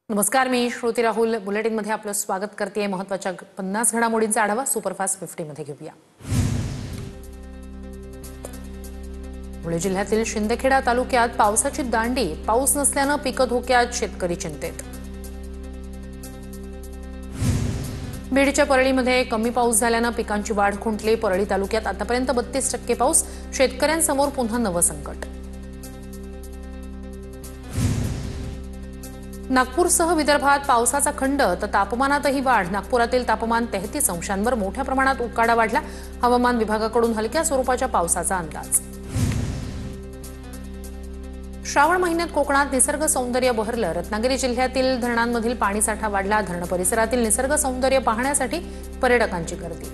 नमस्कार, मी श्रुती राहुल बुलेटिनमध्ये आपलं स्वागत करते। महत्त्वाच्या 50 घडामोडींचा आढावा सुपरफास्ट 50 मध्ये घेऊया। धुळे जिल्ह्यातील शिंदखेडा तालुक्यात पावसाची दांडी, पाऊस नसल्याने पिकं धोक्यात, शेतकरी चिंतेत। बीडच्या परळीमध्ये कमी पाऊस झाल्याने पिकांची वाढ खुंटली। परळी तालुक्यात आतापर्यंत 32% पाऊस, शेतकऱ्यांसमोर पुन्हा नवं संकट। नागपूरसह विदर्भात पावसाचा खंड तर तापमानातही वाढ। नागपुरातील तापमान 33 अंशांवर, मोठ्या प्रमाणात उकाडा वाढला। हवामान विभागाकडून हलक्या स्वरूपाच्या पावसाचा अंदाज। श्रावण महिन्यात कोकणात निसर्ग सौंदर्य बहरलं। रत्नागिरी जिल्ह्यातील धरणांमधील पाणीसाठा वाढला। धरण परिसरातील निसर्ग सौंदर्य पाहण्यासाठी पर्यटकांची गर्दी।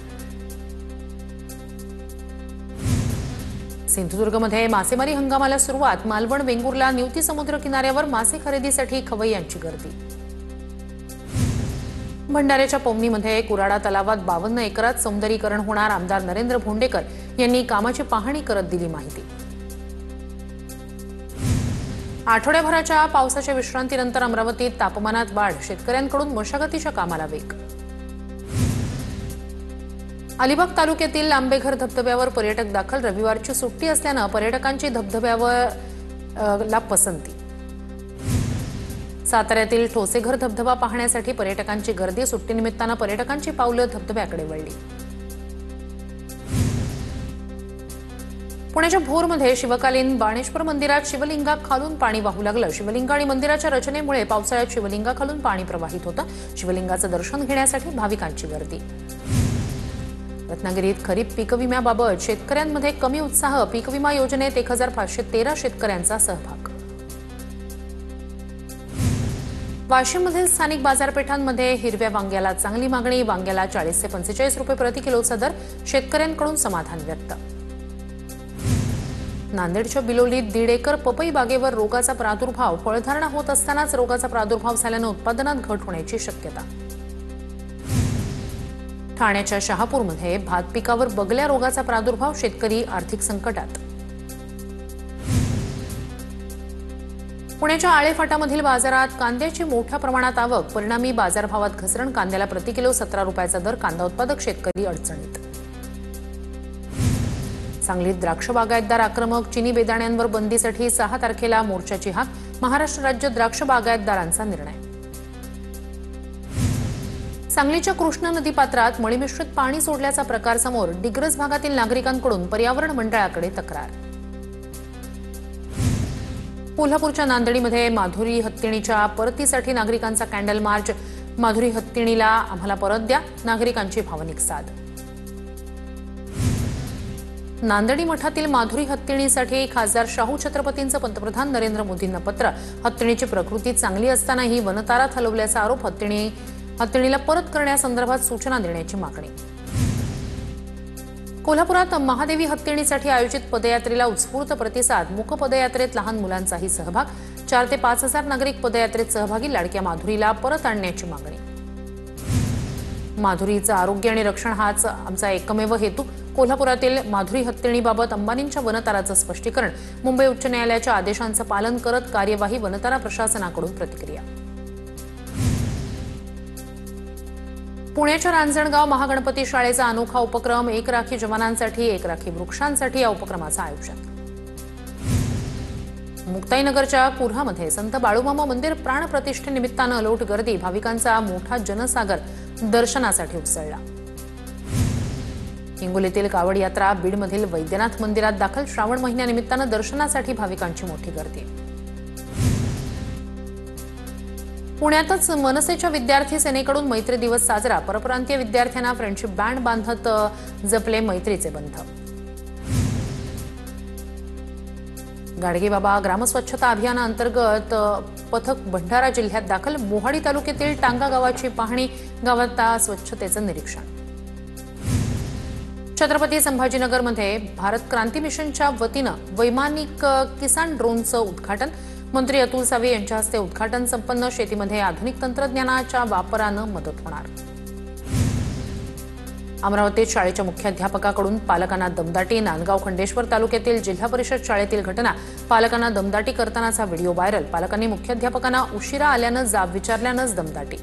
सिंधुदुर्गमध्ये मासेमारी हंगामाला सुरुवात। मालवण वेंगुर्ला निवती समुद्र किनाऱ्यावर मासे खरेदीसाठी खवय्यांची गर्दी। भंडाऱ्याच्या पवनीमध्ये कुराडा तलावात 52 एकरात सौंदर्यीकरण होणार। आमदार नरेंद्र भोंडेकर यांनी कामाची पाहणी करत दिली माहिती। आठवड्याभराच्या पावसाच्या विश्रांतीनंतर अमरावतीत तापमानात वाढ। शेतकऱ्यांकडून मशागतीच्या कामाला वेग। अलिबाग तालुक्यातील आंबेघर धबधब्यावर पर्यटक दाखल। रविवारची सुट्टी असल्याने पर्यटकांची धबधब्यावर पसंती। साताऱ्यातील ठोसेघर धबधबा पाहण्यासाठी पर्यटकांची गर्दी। सुट्टीनिमित्ताने पर्यटकांची पावलं धबधब्याकडे वळली। पुण्याच्या भोरमध्ये शिवकालीन बाणेश्वर मंदिरात शिवलिंगाखालून पाणी वाहू लागलं। शिवलिंग आणि मंदिराच्या रचनेमुळे पावसाळ्यात शिवलिंगाखालून पाणी प्रवाहित होतं। शिवलिंगाचं दर्शन घेण्यासाठी भाविकांची गर्दी। रत्नागिरीत खरीप पीक विम्याबाबत शेतकऱ्यांमध्ये कमी उत्साह। पीक विमा योजनेत 1513 शेतकऱ्यांचा सहभाग। वाशिममधील स्थानिक बाजारपेठांमध्ये हिरव्या वांग्याला चांगली मागणी। वांग्याला 40 ते 45 रुपये प्रति किलोचा दर। शेतकऱ्यांकडून समाधान व्यक्त। नांदेडच्या बिलोलीत 1.5 एकर पपई बागेवर रोगाचा प्रादुर्भाव। फळधारणा होत असतानाच रोगाचा प्रादुर्भाव झाल्याने उत्पादनात घट होण्याची शक्यता। ठाण्याच्या शहापूरमध्ये भात पिकावर बगल्या रोगाचा प्रादुर्भाव। शेतकरी आर्थिक संकटात। पुण्याच्या आळेफाटामधील बाजारात कांद्याची मोठ्या प्रमाणात आवक। परिणामी बाजारभावात घसरण। कांद्याला प्रति किलो 17 रुपयाचा दर। कांदा उत्पादक शेतकरी अडचणीत। सांगलीत द्राक्ष बागायतदार आक्रमक। चिनी बेदाण्यांवर बंदीसाठी 6 तारखेला मोर्चाची हाक। महाराष्ट्र राज्य द्राक्ष बागायतदारांचा निर्णय। सांगलीच्या कृष्णा नदीपात्रात मळीमिश्रित पाणी सोडल्याचा प्रकार समोर। डिग्रस भागातील नागरिकांकडून पर्यावरण मंडळाकडे तक्रार। कोल्हापूरच्या नांदेडीमध्ये माधुरी हत्तीणीच्या परतीसाठी नागरिकांचा कॅन्डल मार्च। माधुरी हत्तीणीला आम्हाला परत द्या, नागरिकांची भावनिक साद। नांदेडी मठातील माधुरी हत्तीणीसाठी खासदार शाहू छत्रपतींचं पंतप्रधान नरेंद्र मोदींना पत्र। हत्तीणीची प्रकृती चांगली असतानाही वनतारात हलवल्याचा आरोप। हत्तीणीला परत करण्यासंदर्भात सूचना देण्याची मागणी। कोल्हापुरात महादेवी हत्तीणीसाठी आयोजित पदयात्रेला उत्स्फूर्त प्रतिसाद। मूक पदयात्रेत लहान मुलांचाही सहभाग। 4 ते 5 हजार नागरिक पदयात्रेत सहभागी। लाडक्या माधुरीला परत आणण्याची मागणी। माधुरीचं आरोग्य आणि रक्षण हाच आमचा एकमेव हेतू। कोल्हापुरातील माधुरी हत्तीणीबाबत अंबानींच्या वनताराचं स्पष्टीकरण। मुंबई उच्च न्यायालयाच्या आदेशांचं पालन करत कार्यवाही। वनतारा प्रशासनाकडून प्रतिक्रिया। पुण्याच्या रांजणगाव महागणपती शाळेचा अनोखा उपक्रम। 1 राखी जवानांसाठी 1 राखी वृक्षांसाठी या उपक्रमाचं आयोजन। मुक्ताईनगरच्या कुऱ्हामध्ये संत बाळूमामा मंदिर प्राणप्रतिष्ठेनिमित्तानं लोट गर्दी। भाविकांचा मोठा जनसागर दर्शनासाठी उसळला। हिंगोलीतील कावड यात्रा। बीडमधील वैद्यनाथ मंदिरात दाखल। श्रावण महिन्यानिमित्तानं दर्शनासाठी भाविकांची मोठी गर्दी। पुण्यातच मनसेच्या विद्यार्थी सेनेकडून मैत्री दिवस साजरा। परप्रांतीय विद्यार्थ्यांना फ्रेंडशिप बँड बांधत जपले मैत्रीचे बंध। गाडगेबाबा ग्रामस्वच्छता अभियानाअंतर्गत पथक भंडारा जिल्ह्यात दाखल। मोहाडी तालुक्यातील टांगा गावाची पाहणी। गावात स्वच्छतेचं निरीक्षण। छत्रपती संभाजीनगरमध्ये भारत क्रांती मिशनच्या वतीनं वैमानिक किसान ड्रोनचं उद्घाटन। मंत्री अतुल सावे यांच्या हस्ते उद्घाटन संपन्न। शेतीमध्ये आधुनिक तंत्रज्ञानाच्या वापरानं मदत होणार। अमरावतीत शाळेच्या मुख्याध्यापकाकडून पालकांना दमदाटी. नांदगाव खंडेश्वर तालुक्यातील जिल्हा परिषद शाळेतील घटना. पालकांना दमदाटी करतानाचा व्हिडिओ व्हायरल. पालकांनी मुख्याध्यापकांना उशिरा आल्यानं जाब विचारल्यानंच दमदाटी.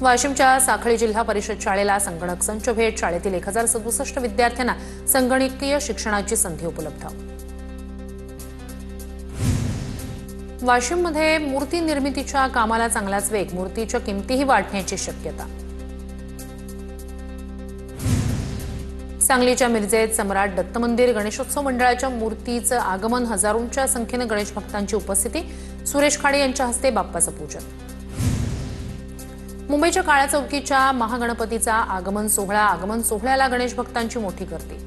वाशिमच्या साखळी जिल्हा परिषद शाळेला संगणक संच भेट. शाळेतील 1067 विद्यार्थ्यांना संगणकीय शिक्षणाची संधी उपलब्ध. वाशिममध्ये मूर्ती निर्मितीच्या कामाला चांगलाच वेग. मूर्तीच्या किमतीही वाढण्याची शक्यता. सांगलीच्या मिरजेत सम्राट दत्त मंदिर गणेशोत्सव मंडळाच्या मूर्तीचं आगमन. हजारोंच्या संख्येनं गणेश भक्तांची उपस्थिती. सुरेश खाडे यांच्या हस्ते बाप्पाचं पूजन. मुंबईच्या काळ्या चौकीच्या महागणपतीचा आगमन सोहळा. आगमन सोहळ्याला गणेश भक्तांची मोठी गर्दी.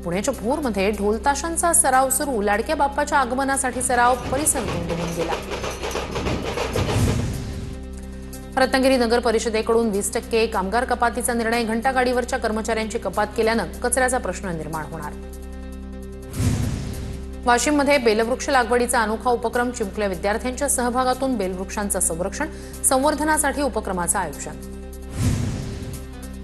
पुण्याच्या भोरमध्ये ढोलताशांचा सराव सुरू. लाडक्या बाप्पाच्या आगमनासाठी सराव. परिसर दुमदुमून गेला. रत्नागिरी नगर परिषदेकडून 20% कामगार कपातीचा निर्णय. घंटागाडीवरच्या कर्मचाऱ्यांची कपात केल्यानं कचऱ्याचा प्रश्न निर्माण होणार. वाशिममध्ये बेलवृक्ष लागवडीचा अनोखा उपक्रम. चिमुकल्या विद्यार्थ्यांच्या सहभागातून बेलवृक्षांचं संरक्षण संवर्धनासाठी उपक्रमाचं आयोजन.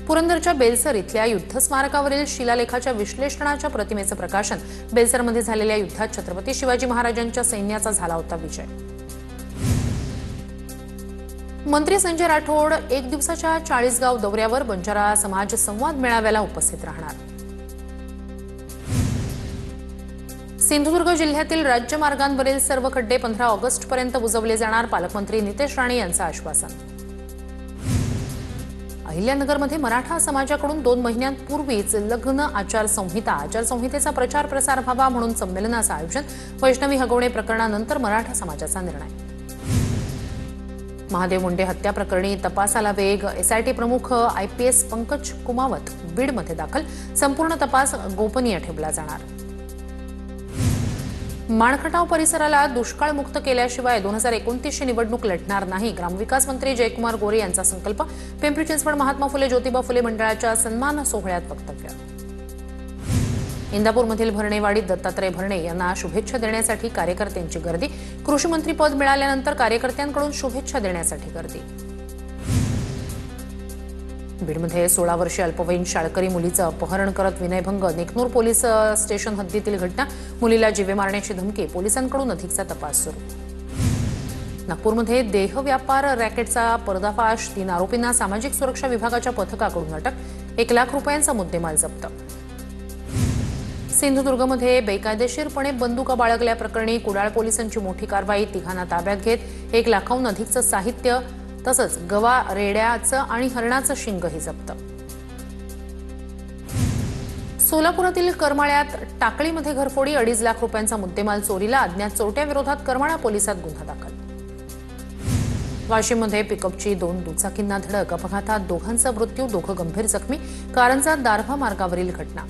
पुरंदरच्या बेलसर इथल्या युद्ध स्मारकावरील शिलालेखाच्या विश्लेषणाच्या प्रतिमेचं प्रकाशन. बेलसरमध्ये झालेल्या युद्धात छत्रपती शिवाजी महाराजांच्या सैन्याचा झाला होता विजय. मंत्री संजय राठोड 1 दिवसाच्या 40 गाव दौऱ्यावर. बंजारा समाज संवाद मेळाव्याला उपस्थित राहणार. सिंधुदुर्ग जिल्ह्यातील राज्य मार्गांवरील सर्व खड्डे 15 ऑगस्टपर्यंत बुजवले जाणार. पालकमंत्री नितेश राणे यांचं आश्वासन. अहिल्यानगरमध्ये मराठा समाजाकडून 2 महिन्यांपूर्वीच लग्न आचारसंहितेचा प्रचार प्रसार व्हावा म्हणून संमेलनाचं आयोजन. वैष्णवी हगवणे प्रकरणानंतर मराठा समाजाचा निर्णय. महादेव मुंडे हत्या प्रकरणी तपासाला वेग. एसआयटी प्रमुख IPS पंकज कुमावत बीडमध्ये दाखल. संपूर्ण तपास गोपनीय ठेवला जाणार. माणखटाव परिसराला दुष्काळमुक्त केल्याशिवाय 2029ची निवडणूक लढणार नाही. ग्रामविकास मंत्री जयकुमार गोरे यांचा संकल्प. पिंपरी चिंचवड महात्मा फुले ज्योतिबा फुले मंडळाच्या सन्मान सोहळ्यात वक्तव्य. इंदापूरमधील भरणेवाडीत दत्तात्रय भरणे यांना शुभेच्छा देण्यासाठी कार्यकर्त्यांची गर्दी. कृषी मंत्री पद मिळाल्यानंतर कार्यकर्त्यांकडून शुभेच्छा देण्यासाठी गर्दी. बीडमध्ये 16 वर्षीय अल्पवयीन शाळकरी मुलीचं अपहरण करत विनयभंग. नेकनूर पोलीस स्टेशन हद्दीतील घटना. मुलीला जीवे मारण्याची धमकी. पोलिसांकडून अधिकचा तपास सुरू. नागपूरमध्ये देह व्यापार रॅकेटचा पर्दाफाश. 3 आरोपींना सामाजिक सुरक्षा विभागाच्या पथकाकडून अटक. 1 लाख रुपयांचा मुद्देमाल जप्त. सिंधुदुर्गमध्ये बेकायदेशीरपणे बंदुका बाळगल्याप्रकरणी कुडाळ पोलिसांची मोठी कारवाई. 3घांना ताब्यात घेत 1 लाखाहून अधिकचं साहित्य तसंच गवा, रेड्याचं आणि हरणाचं शिंगही जप्त. सोलापुरातील करमाळ्यात टाकळीमध्ये घरफोडी. 2.5 लाख रुपयांचा मुद्देमाल चोरीला. अज्ञात चोरट्याविरोधात करमाळा पोलिसात गुन्हा दाखल. वाशिममध्ये पिकअपची 2 दुचाकींना धडक. अपघातात 2घांचा मृत्यू. 2 गंभीर जखमी. कारंजा दारव्हा मार्गावरील घटना.